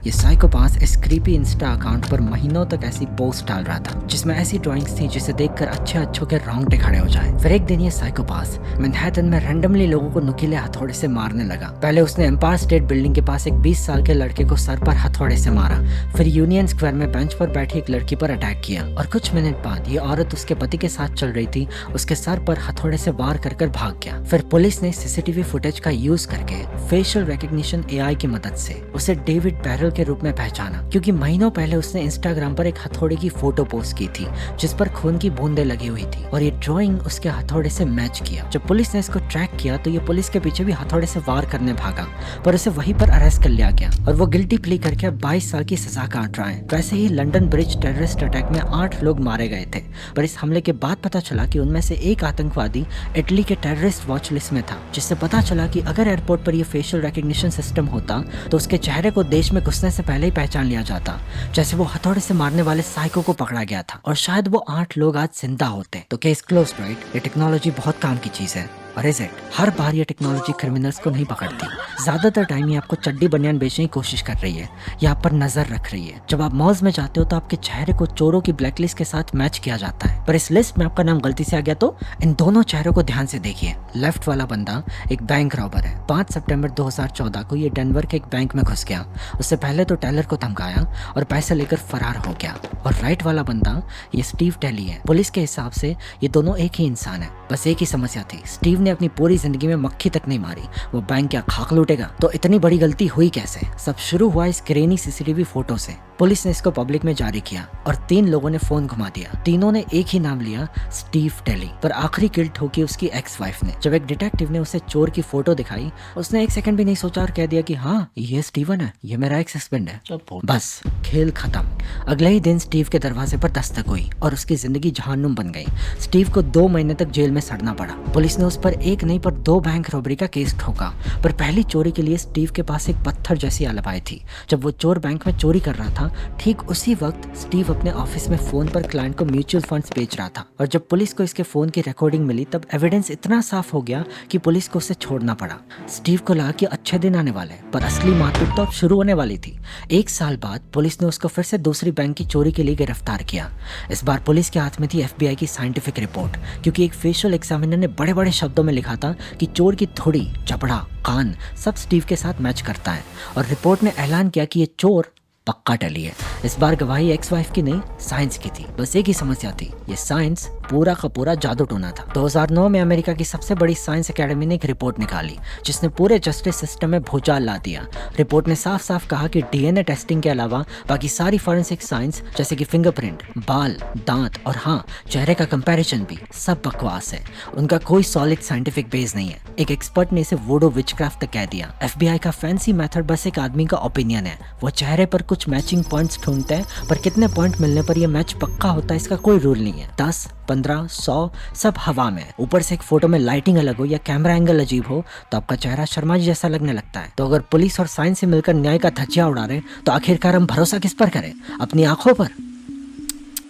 ये साइकोपाथ इस creepy Insta account पर महीनों तक ऐसी पोस्ट डाल रहा था जिसमें ऐसी ड्राइंग्स थी जिसे देखकर अच्छों के रोंगटे खड़े हो जाए। फिर एक दिन ये साइकोपाथ मैनहट्टन में रैंडमली लोगों को नुकीले हथौड़े से मारने लगा। पहले उसने एम्पायर स्टेट बिल्डिंग के पास एक 20 साल के लड़के को सर पर हथौड़े से मारा, फिर यूनियन स्क्वायर में बेंच पर बैठी एक लड़की पर अटैक किया और कुछ मिनट बाद ये औरत उसके पति के साथ चल रही थी, उसके सर पर हथौड़े से वार कर भाग गया। फिर पुलिस ने सीसीटीवी फुटेज का यूज करके फेशियल रिकग्निशन एआई की मदद से उसे डेविड बैरल के रूप में पहचाना, क्योंकि महीनों पहले उसने इंस्टाग्राम पर एक हथौड़े की फोटो पोस्ट की थी जिस पर खून की बूंदें लगी हुई थी और ये ड्राइंग उसके हथौड़े से मैच किया। जब पुलिस ने इसको ट्रैक किया तो ये पुलिस के पीछे भी हथौड़े से वार करने भागा, पर उसे वहीं पर अरेस्ट कर लिया गया और वो गिल्टी प्ली करके 22 साल की सजा काट रहा है। वैसे ही लंदन ब्रिज टेररिस्ट अटैक में 8 लोग मारे गए थे, पर इस हमले के बाद पता चला कि उनमें से एक आतंकवादी इटली के टेररिस्ट वॉच लिस्ट में था, जिससे पता चला कि अगर एयरपोर्ट पर यह फेशियल रिकग्निशन सिस्टम होता तो उसके चेहरे को देश में घुसने से पहले ही पहचान लिया जाता, जैसे वो हथौड़े से मारने वाले साइको को पकड़ा गया था और शायद वो 8 लोग आज जिंदा होते। तो केस क्लोज, राइट? ये टेक्नोलॉजी बहुत काम की चीज है। और इज इट? हर बार ये टेक्नोलॉजी क्रिमिनल्स को नहीं पकड़ती। ज्यादातर टाइम ये आपको चड्डी बनियान बेचने की कोशिश कर रही है या आप पर नजर रख रही है। जब आप मॉल्स में जाते हो तो आपके चेहरे को चोरों की ब्लैकलिस्ट के साथ मैच किया जाता है, पर इस लिस्ट में आपका नाम गलती से आ गया तो इन दोनों चेहरों को ध्यान से देखिए। लेफ्ट वाला बंदा एक बैंक रॉबर है। 5 सितंबर 2014 को ये डेनवर के एक बैंक में घुस गया। उससे पहले तो टेलर को धमकाया और पैसे लेकर फरार हो गया। और राइट वाला बंदा ये स्टीव टेली है। पुलिस के हिसाब से ये दोनों एक ही इंसान है, बस एक ही समस्या थी, स्टीव ने अपनी पूरी जिंदगी में मक्खी तक नहीं मारी। वो बैंक क्या खाक लूटेगा? तो इतनी बड़ी गलती हुई कैसे? सब शुरू हुआ इस ग्रेनी सीसीटीवी फोटो से। पुलिस ने इसको पब्लिक में जारी किया और 3 लोगों ने फोन घुमा दिया। तीनों ने एक ही नाम लिया, स्टीव टेली। पर आखिरी किल ठोकी उसकी एक्स वाइफ ने। जब एक डिटेक्टिव ने उसे चोर की फोटो दिखाई, उसने एक सेकंड भी नहीं सोचा और कह दिया कि हाँ, ये स्टीवन है, ये मेरा एक्स हस्बैंड है। बस खेल खत्म। अगले ही दिन स्टीव के दरवाजे पर दस्तक हुई और उसकी जिंदगी जहन्नुम बन गई। स्टीव को 2 महीने तक जेल में सड़ना पड़ा। पुलिस ने उस पर एक नहीं पर 2 बैंक रॉबरी का केस ठोका, पर पहली चोरी के लिए स्टीव के पास एक पत्थर जैसी आलिबाई थी। जब वो चोर बैंक में चोरी कर रहा था, ठीक उसी वक्त स्टीव अपने ऑफिस में फोन पर क्लाइंट को म्यूचुअल फंड्स बेच रहा था। और जब पुलिस को इसके फोन की रिकॉर्डिंग मिली तब एविडेंस इतना साफ हो गया कि पुलिस को उसे छोड़ना पड़ा। स्टीव को लगा कि अच्छे दिन आने वाले, पर असली मारपीट तो अब शुरू होने वाली थी। 1 साल बाद पुलिस ने उसको फिर से दूसरी बैंक की चोरी के लिए गिरफ्तार किया। इस बार पुलिस के हाथ में थी FBI की साइंटिफिक रिपोर्ट, क्योंकि एक फेशियल एग्जामिनर ने बड़े बड़े शब्दों में लिखा था कि चोर की थोड़ी, जबड़ा, कान सब स्टीव के साथ मैच करता है। और रिपोर्ट ने ऐलान किया कि ये चोर पक्का टली है। इस बार गवाही एक्स वाइफ की नहीं, साइंस की थी। बस एक ही समस्या थी, ये साइंस पूरा का पूरा जादू टोना था। 2009 में अमेरिका की सबसे बड़ी साइंस एकेडमी ने एक रिपोर्ट निकाली जिसने पूरे जस्टिस सिस्टम में भूचाल ला दिया। रिपोर्ट ने साफ साफ कहा कि DNA टेस्टिंग के अलावा बाकी सारी फॉरेंसिक साइंस जैसे कि फिंगरप्रिंट, बाल, दांत और हाँ, चेहरे का कंपैरिजन भी सब बकवास है। उनका कोई सॉलिड साइंटिफिक बेस नहीं है। एक एक्सपर्ट ने इसे वुडो विचक्राफ्ट तक कह दिया। FBI का फैंसी मेथड बस एक आदमी का ओपिनियन है। वो चेहरे पर कुछ मैचिंग पॉइंट्स ढूंढते हैं, पर कितने पॉइंट मिलने पर यह मैच पक्का होता है इसका कोई रूल नहीं है। 10, 15, 100 सब हवा में। ऊपर से एक फोटो में लाइटिंग अलग हो या कैमरा एंगल अजीब हो तो आपका चेहरा शर्मा जी जैसा लगने लगता है। तो अगर पुलिस और साइंस से मिलकर न्याय का धज्जियां उड़ा रहे तो आखिरकार हम भरोसा किस पर करें? अपनी आंखों पर?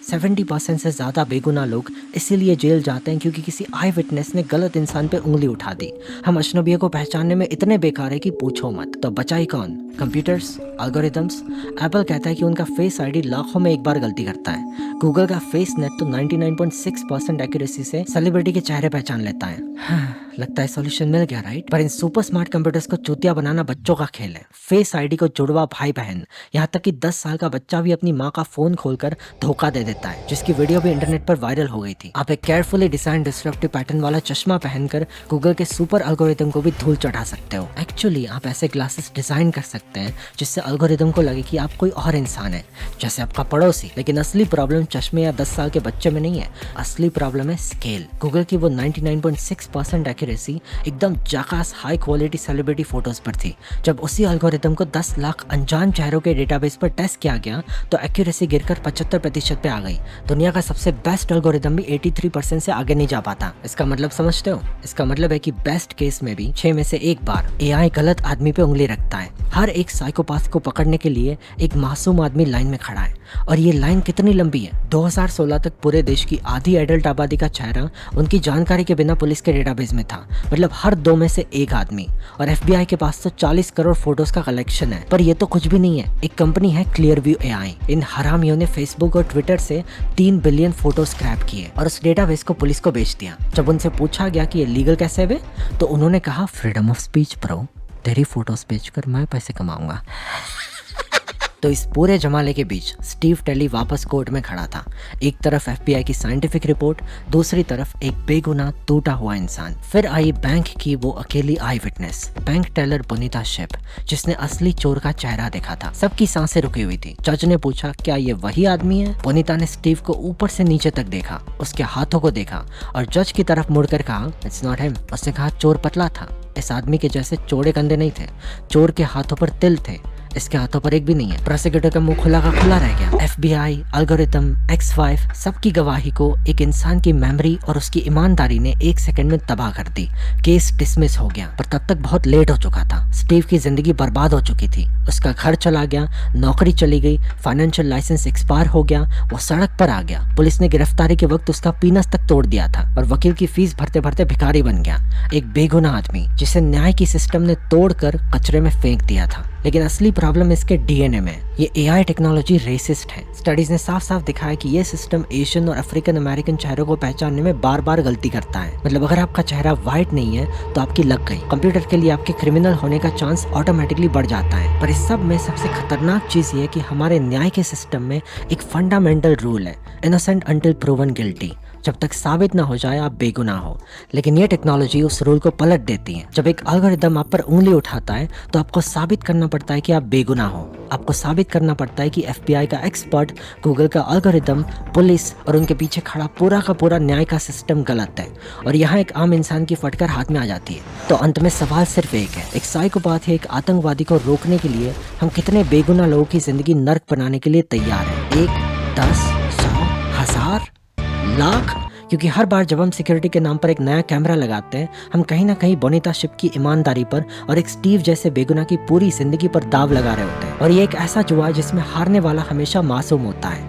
70% से ज्यादा बेगुनाह लोग इसीलिए जेल जाते हैं क्योंकि किसी आई विटनेस ने गलत इंसान पे उंगली उठा दी। हम अजनबियों को पहचानने में इतने बेकार है कि पूछो मत। तो बचाई कौन? कंप्यूटर्स? एल्गोरिथम्स? एप्पल कहता है कि उनका फेस आईडी लाखों में एक बार गलती करता है। गूगल का फेस नेट तो 99.6% एक्यूरेसी से सेलिब्रिटी के चेहरे पहचान लेता है। लगता है सॉल्यूशन मिल गया, राइट? पर इन सुपर स्मार्ट कंप्यूटर्स को चूतिया बनाना बच्चों का खेल है। फेस आईडी को जुड़वा भाई बहन, यहाँ तक कि 10 साल का बच्चा भी अपनी माँ का फोन खोलकर धोखा दे देता है, जिसकी वीडियो भी इंटरनेट पर वायरल हो गई थी। आप एक केयरफुली डिजाइन डिस्ट्रप्टिव पैटर्न वाला चश्मा पहनकर गूगल के सुपर एल्गोरिथम को भी धूल चढ़ा सकते हो। एक्चुअली आप ऐसे ग्लासेस डिजाइन कर सकते हैं जिससे एल्गोरिथम को लगे कि आप कोई और इंसान है, जैसे आपका पड़ोसी। लेकिन असली प्रॉब्लम चश्मे या 10 साल के बच्चे में नहीं है, असली प्रॉब्लम है स्केल। गूगल की वो 99.6% एक्यूरेसी एकदम जाकास हाई क्वालिटी सेलिब्रिटी फोटोज पर थी। जब उसी एल्गोरिथम को 10 लाख अनजान चेहरों के डेटाबेस पर टेस्ट किया गया तो एक्यूरेसी गिरकर 75% पे आ गई। दुनिया का सबसे बेस्ट एल्गोरिथम भी 83% से आगे नहीं जा पाता। इसका मतलब समझते हो? इसका मतलब है कि बेस्ट केस में भी 6 में से 1 बार AI गलत आदमी पे उंगली रखता है। हर एक साइकोपाथ को पकड़ने के लिए एक मासूम आदमी लाइन में खड़ा है, और ये लाइन कितनी लंबी है? 2016 तक पूरे देश की आधी एडल्ट आबादी का चेहरा उनकी जानकारी के बिना पुलिस के डेटाबेस में था, मतलब हर 2 में से 1 आदमी। और FBI के पास तो 40 करोड़ फोटोज का कलेक्शन है। पर ये तो कुछ भी नहीं है। एक कंपनी है क्लियरव्यू AI। इन हरामियों ने फेसबुक और ट्विटर से 3 बिलियन फोटो स्क्रैप किए और उस डेटाबेस को पुलिस को बेच दिया। जब उनसे पूछा गया कि ये लीगल कैसे हुए, तो उन्होंने कहा, फ्रीडम ऑफ स्पीच ब्रो, तेरी फोटोज बेचकर मैं पैसे कमाऊंगा। तो इस पूरे जमाले के बीच स्टीव टेली वापस कोर्ट में खड़ा था। एक तरफ FBI की साइंटिफिक रिपोर्ट, दूसरी तरफ एक बेगुनाह टूटा हुआ इंसान। फिर आई बैंक की वो अकेली आई विटनेस, बैंक टेलर बोनीता शिप, जिसने असली चोर का चेहरा देखा था। सबकी सांसें रुकी हुई थी। जज ने पूछा, क्या ये वही आदमी है? बोनीता ने स्टीव को ऊपर से नीचे तक देखा, उसके हाथों को देखा और जज की तरफ मुड़कर कहा, इट्स नॉट हिम। उसने कहा, चोर पतला था, इस आदमी के जैसे चौड़े कंधे नहीं थे। चोर के हाथों पर तिल थे, इसके हाथों पर एक भी नहीं है। प्रोसिक्यूटर का मुंह खुला का खुला रह गया। FBI, एल्गोरिथम, X5 सबकी गवाही को एक इंसान की मेमोरी और उसकी ईमानदारी ने 1 सेकंड में तबाह कर दी। केस डिसमिस हो गया, पर तब तक बहुत लेट हो चुका था। स्टीव की जिंदगी बर्बाद हो चुकी थी। उसका घर चला गया, नौकरी चली गई, फाइनेंशियल लाइसेंस एक्सपायर हो गया, वो सड़क पर आ गया। पुलिस ने गिरफ्तारी के वक्त उसका पीनस तक तोड़ दिया था और वकील की फीस भरते भरते भिखारी बन गया। एक बेगुनाह आदमी जिसे न्याय की सिस्टम ने तोड़कर कचरे में फेंक दिया था। लेकिन असली प्रॉब्लम इसके DNA में। ये AI टेक्नोलॉजी रेसिस्ट है। स्टडीज ने साफ साफ दिखाया कि ये सिस्टम एशियन और अफ्रीकन अमेरिकन चेहरों को पहचानने में बार बार गलती करता है। मतलब अगर आपका चेहरा व्हाइट नहीं है तो आपकी लग गई। कंप्यूटर के लिए आपके क्रिमिनल होने का चांस ऑटोमेटिकली बढ़ जाता है। पर इस सब में सबसे खतरनाक चीज ये है कि हमारे न्याय के सिस्टम में एक फंडामेंटल रूल है, इनोसेंट अंटिल प्रूवन गिल्टी। जब तक साबित ना हो जाए आप बेगुनाह हो। लेकिन ये टेक्नोलॉजी उस रूल को पलट देती है। जब एक एल्गोरिथम आप पर उंगली उठाता है तो आपको साबित करना पड़ता है कि आप बेगुनाह हो। आपको साबित करना पड़ता है कि FBI का एक्सपर्ट, गूगल का एल्गोरिथम, पुलिस और उनके पीछे खड़ा पूरा का पूरा न्याय का सिस्टम गलत है। और यहाँ एक आम इंसान की फटकार हाथ में आ जाती है। तो अंत में सवाल सिर्फ एक है, एक साइकोपाथ या एक आतंकवादी को रोकने के लिए हम कितने बेगुनाह लोगों की जिंदगी नर्क बनाने के लिए तैयार हैं? 1, 10, 100, 1000, लाख? क्योंकि हर बार जब हम सिक्योरिटी के नाम पर एक नया कैमरा लगाते हैं, हम कहीं ना कहीं बोनीता शिप की ईमानदारी पर और एक स्टीव जैसे बेगुनाह की पूरी जिंदगी पर दाव लगा रहे होते हैं। और ये एक ऐसा जुआ है जिसमें हारने वाला हमेशा मासूम होता है।